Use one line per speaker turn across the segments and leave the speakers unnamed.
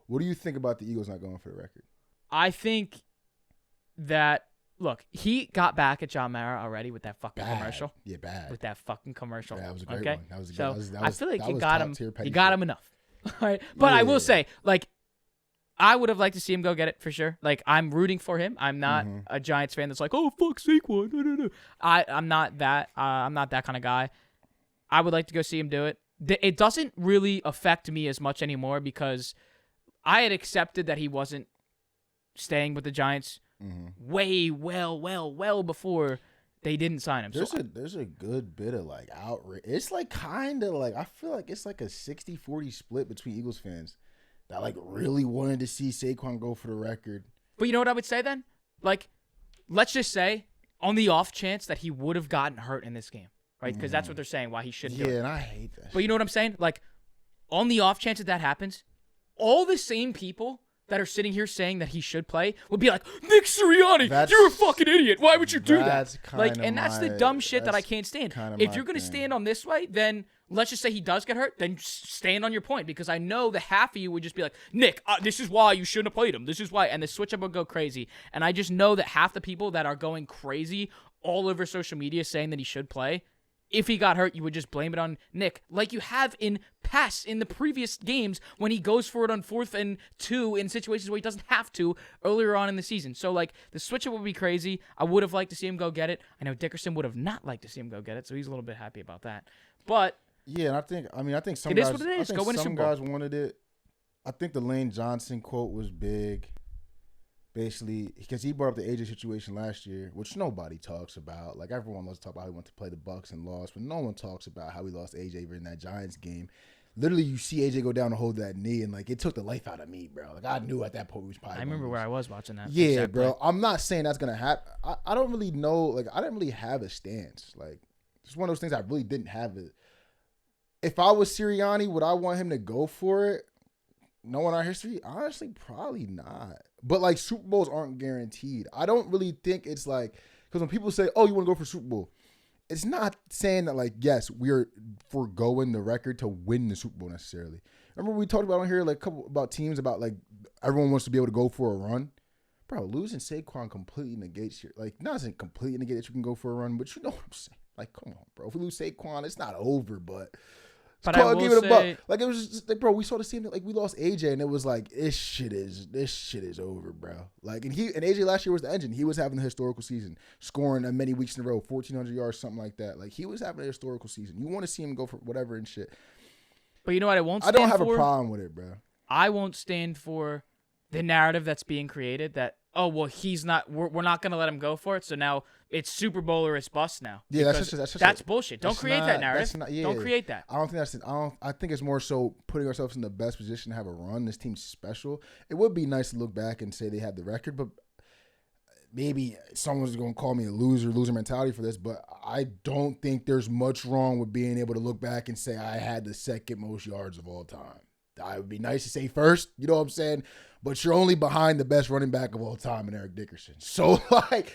What do you think about the Eagles not going for the record?
I think that, look, he got back at John Mara already with that fucking commercial.
Yeah, bad.
With that fucking commercial.
That was a great one. That was a
so
good,
I feel like you got him. You
shit.
got him enough. All right. But I will say, like, I would have liked to see him go get it for sure. Like, I'm rooting for him. I'm not a Giants fan that's like, oh, fuck Saquon. No. I'm not that. I'm not that kind of guy. I would like to go see him do it. It doesn't really affect me as much anymore because I had accepted that he wasn't staying with the Giants well before they didn't sign him.
There's a good bit of like outrage. It's like kind of like, I feel like it's like a 60-40 split between Eagles fans that like really wanted to see Saquon go for the record.
But you know what I would say then? Like, let's just say on the off chance that he would have gotten hurt in this game, right? Because that's what they're saying why he shouldn't do it.
Yeah, and I hate that.
But you know what I'm saying? Like, on the off chance that happens, all the same people that are sitting here saying that he should play would be like, Nick Sirianni, you're a fucking idiot. Why would you do that? Like, and that's the dumb shit that I can't stand. If you're going to stand on this way, then let's just say he does get hurt, then stand on your point, because I know the half of you would just be like, Nick, this is why you shouldn't have played him. This is why. And the switch up would go crazy. And I just know that half the people that are going crazy all over social media saying that he should play, if he got hurt, you would just blame it on Nick, like you have in the previous games when he goes for it on 4th and 2 in situations where he doesn't have to earlier on in the season. So, like, the switch-up would be crazy. I would have liked to see him go get it. I know Dickerson would have not liked to see him go get it, so he's a little bit happy about that. But
yeah, and I think some
it
guys,
is what it is. Go win a
some
Super Bowl.
guys wanted it. I think the Lane Johnson quote was big. Basically, because he brought up the AJ situation last year, which nobody talks about. Like, everyone loves to talk about how he went to play the Bucks and lost, but no one talks about how he lost AJ in that Giants game. Literally, you see AJ go down and hold that knee, and like it took the life out of me, bro. Like, I knew at that point he was probably.
I remember where I was watching that.
Yeah,
exact
bro.
play.
I'm not saying that's gonna happen. I don't really know. Like, I didn't really have a stance. Like, it's one of those things I really didn't have it. If I was Sirianni, would I want him to go for it? Knowing our history, honestly, probably not. But like, Super Bowls aren't guaranteed. I don't really think it's like, because when people say, "Oh, you want to go for Super Bowl," it's not saying that like, yes, we're foregoing the record to win the Super Bowl necessarily. Remember we talked about on here like a couple about teams about like everyone wants to be able to go for a run. Bro, losing Saquon completely negates your, like, not saying completely negate that you can go for a run, but you know what I'm saying. Like, come on, bro. If we lose Saquon, it's not over, but
I will say,
like, it was just like, bro, we saw the same thing. Like, we lost AJ, and it was like, this shit is over, bro. Like, and AJ last year was the engine. He was having a historical season, scoring many weeks in a row, 1,400 yards, something like that. Like, he was having a historical season. You want to see him go for whatever and shit.
But you know what? I
don't have a problem with it, bro.
I won't stand for the narrative that's being created that, oh, well, we're not going to let him go for it, so now it's Super Bowl or it's bust now.
Yeah,
that's bullshit. Don't create that narrative. Don't create that.
I think it's more so putting ourselves in the best position to have a run. This team's special. It would be nice to look back and say they had the record, but maybe someone's going to call me a loser mentality for this, but I don't think there's much wrong with being able to look back and say I had the second most yards of all time. That would be nice to say first, you know what I'm saying? But you're only behind the best running back of all time in Eric Dickerson. So, like,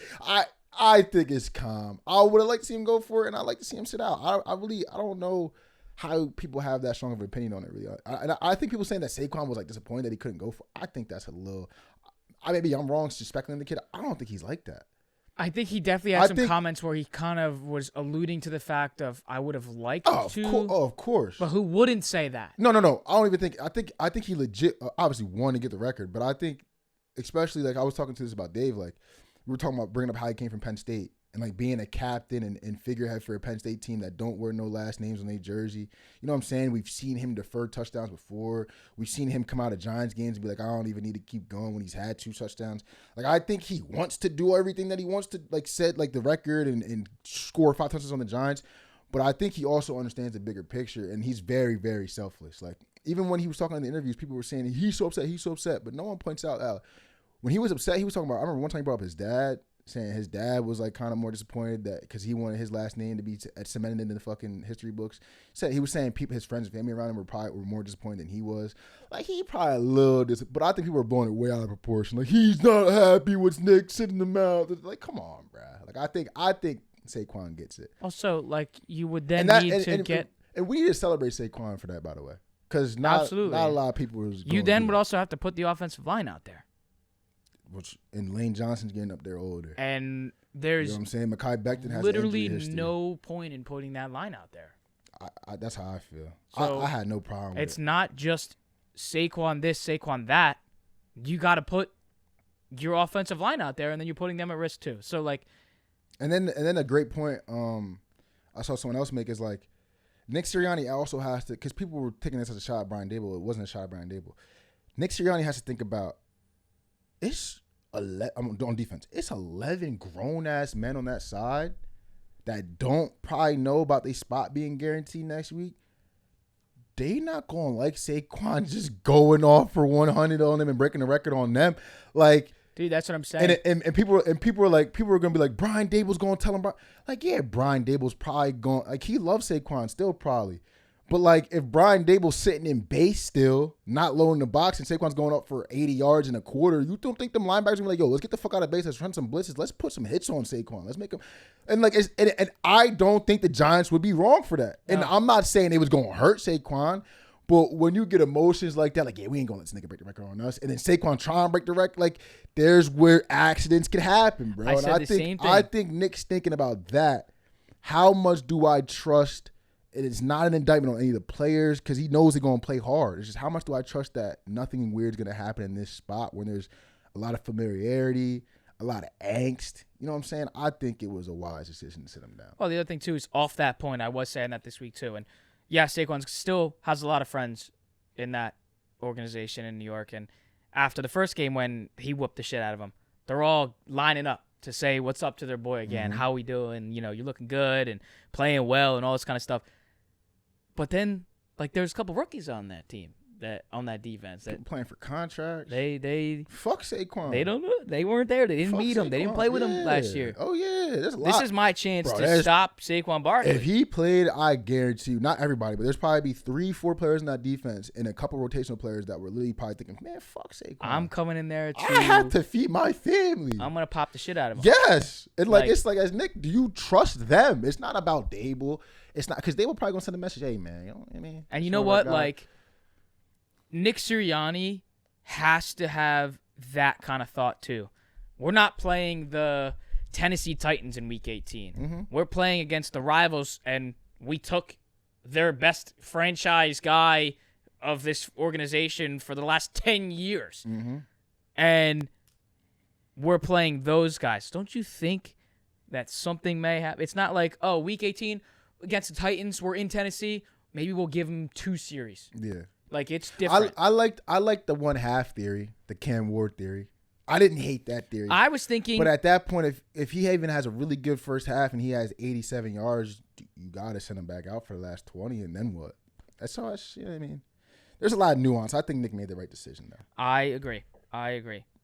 I think it's calm. I would have liked to see him go for it, and I'd like to see him sit out. I don't know how people have that strong of an opinion on it, really. I think people saying that Saquon was, like, disappointed that he couldn't go for it. I think that's a little – maybe I'm wrong suspecting the kid. I don't think he's like that.
I think he definitely had some comments where he kind of was alluding to the fact of I would have liked to.
Of course.
But who wouldn't say that?
No. I don't even think. I think he legit obviously wanted to get the record, but I think especially like I was talking to this about Dave. Like we were talking about bringing up how he came from Penn State and like being a captain and figurehead for a Penn State team that don't wear no last names on their jersey. You know what I'm saying? We've seen him defer touchdowns before. We've seen him come out of Giants games and be like, I don't even need to keep going when he's had 2 touchdowns. Like, I think he wants to do everything that he wants to, like, set, like, the record and score 5 touchdowns on the Giants. But I think he also understands the bigger picture, and he's very, very selfless. Like, even when he was talking in the interviews, people were saying, he's so upset. But no one points out, when he was upset, he was talking about, I remember one time he brought up his dad, saying his dad was like kind of more disappointed that because he wanted his last name to be cemented into the fucking history books. He was saying people, his friends and family around him were more disappointed than he was. Like he probably a little but I think people were blowing it way out of proportion. Like he's not happy with Nick sitting in the mouth. Like come on, bro. Like I think Saquon gets it.
Also, like you would then need to get.
And we need to celebrate Saquon for that, by the way. Because not a lot of people was going
You then would also have to put the offensive line out there.
And Lane Johnson's getting up there older.
And there's,
you know what I'm saying? Mekhi Becton has
literally no point in putting that line out there.
That's how I feel.
So
I had no problem with it.
It's not just Saquon this, Saquon that. You got to put your offensive line out there, and then you're putting them at risk too. So, like...
And then a great point I saw someone else make is, like, Nick Sirianni also has to... Because people were taking this as a shot at Brian Dable. It wasn't a shot at Brian Dable. Nick Sirianni has to think about... on defense. It's 11 grown-ass men on that side that don't probably know about their spot being guaranteed next week. They not going to like Saquon just going off for 100 on them and breaking the record on them. Like,
dude, that's what I'm saying.
And people are going to be like, Brian Dable's going to tell him. Like, yeah, Brian Dable's probably going. Like, he loves Saquon still probably. But, like, if Brian Dable's sitting in base still, not loading the box, and Saquon's going up for 80 yards in a quarter, you don't think them linebackers are going to be like, yo, let's get the fuck out of base. Let's run some blitzes. Let's put some hits on Saquon. Let's make him. And, like, and I don't think the Giants would be wrong for that. No. And I'm not saying they was going to hurt Saquon, but when you get emotions like that, like, yeah, we ain't going to let this nigga break the record on us. And then Saquon try and break the record, like, there's where accidents can happen, bro. I think Nick's thinking about that. How much do I trust? It is not an indictment on any of the players because he knows they're going to play hard. It's just how much do I trust that nothing weird's going to happen in this spot when there's a lot of familiarity, a lot of angst. You know what I'm saying? I think it was a wise decision to sit him down.
Well, the other thing, too, is off that point, I was saying that this week, too. And, yeah, Saquon still has a lot of friends in that organization in New York. And after the first game when he whooped the shit out of them, they're all lining up to say what's up to their boy again, how we doing, you know, you're looking good and playing well and all this kind of stuff. But then, like, there's a couple rookies on that team, on that defense. That
playing for contracts.
They
fuck Saquon.
They don't know. They weren't there. They didn't meet him. They didn't play with him last year.
Oh, yeah. There's a lot.
This is my chance to stop Saquon Barkley.
If he played, I guarantee you, not everybody, but there's probably be 3-4 players in that defense and a couple rotational players that were literally probably thinking, man, fuck Saquon.
I'm coming in there
I have to feed my family.
I'm going to pop the shit out of him.
Yes. And, like, it's like, as Nick, do you trust them? It's not about Dable. It's not, because they were probably going to send a message, hey, man, you know what I mean?
And you know what? Like, Nick Sirianni has to have that kind of thought, too. We're not playing the Tennessee Titans in Week 18. Mm-hmm. We're playing against the rivals, and we took their best franchise guy of this organization for the last 10 years.
Mm-hmm.
And we're playing those guys. Don't you think that something may happen? It's not like, oh, Week 18 against the Titans, we're in Tennessee. Maybe we'll give them 2 series.
Yeah.
Like, it's different.
I liked the 1/2 theory, the Cam Ward theory. I didn't hate that theory.
I was thinking,
but at that point, if he even has a really good first half and he has 87 yards, you gotta send him back out for the last 20, and then what? That's all. You know what I mean? There's a lot of nuance. I think Nick made the right decision there.
I agree.